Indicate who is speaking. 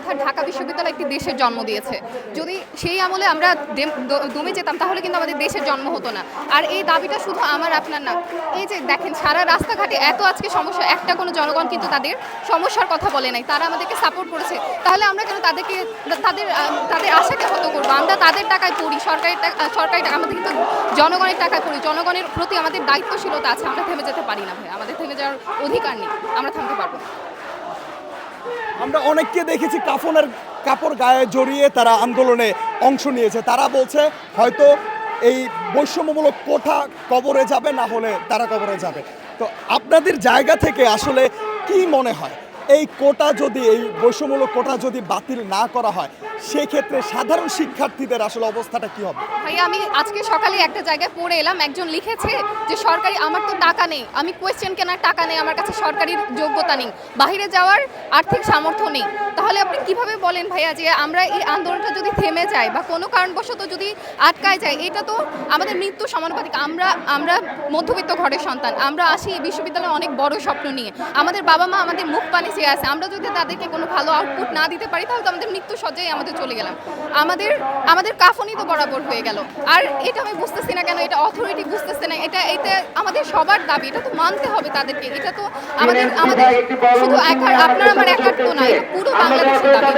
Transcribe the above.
Speaker 1: অর্থাৎ ঢাকা বিশ্ববিদ্যালয় একটি দেশের জন্ম দিয়েছে। যদি সেই আমলে আমরা দমে যেতাম তাহলে কিন্তু আমাদের দেশের জন্ম হতো না। আর এই দাবিটা শুধু আমার আপনার না, এই যে দেখেন সারা রাস্তাঘাটে এত আজকে সমস্যা, একটা কোনো জনগণ কিন্তু তাদের সমস্যার কথা বলে নাই, তারা আমাদেরকে সাপোর্ট করেছে। তাহলে আমরা কেন তাদেরকে তাদের আশাকে হত করবো? আমরা তাদের টাকায় পড়ি, সরকারি টাকা, আমাদের কিন্তু জনগণের টাকায় পড়ি। জনগণের প্রতি আমাদের দায়িত্বশীলতা আছে, আমরা থেমে যেতে পারি না ভাই, আমাদের থেমে যাওয়ার অধিকার নেই, আমরা থামতে পারবো না।
Speaker 2: আমরা অনেককে দেখেছি কাফনের কাপড় গায়ে জড়িয়ে তারা আন্দোলনে অংশ নিয়েছে। তারা বলছে হয়তো এই বৈষম্যমূলক কোঠা কবরে যাবে, না হলে তারা কবরে যাবে। তো আপনাদের জায়গা থেকে আসলে কি মনে হয়, এই কোটা যদি, এই বৈষম্যমূলক কোটা যদি বাতিল না করা হয়, সেক্ষেত্রে সাধারণ শিক্ষার্থীদের আসলে অবস্থাটা কি হবে?
Speaker 1: ভাইয়া আমি আজকে সকালে একটা জায়গায় পড়ে এলাম, একজন লিখেছে যে সরকারি, আমার তো টাকা নেই, আমি কোয়েশ্চেন কেনার টাকা নেই, আমার কাছে সরকারি যোগ্যতা নেই, বাইরে যাওয়ার আর্থিক সামর্থ্য নেই। তাহলে আপনি কিভাবে বলেন ভাইয়া যে আমরা এই আন্দোলনটা যদি থেমে যায় বা কোনো কারণবশত যদি আটকায় যায়, এটা তো আমাদের মৃত্যু সমানুপাতিক। আমরা মধ্যবিত্ত ঘরের সন্তান, আমরা আসি বিশ্ববিদ্যালয়ে অনেক বড় স্বপ্ন নিয়ে, আমাদের বাবা মা আমাদের মুখ পানি চেয়ে আছে, আমরা যদি তাদেরকে কোনো ভালো আউটপুট না দিতে পারি তাহলে তো আমাদের মৃত্যু সজ্জায় আমাদের চলে গেলাম, আমাদের কাফনই তো বরাবর হয়ে গেল। আর এটা আমি বুঝতেছি না কেন এটা অথরিটি বুঝতেছে না, এটা আমাদের সবার দাবি, এটা তো মানতে হবে তাদেরকে, এটা তো আমাদের শুধু আপনার আমার একার তো না, এটা পুরো বাংলাদেশের দাবি।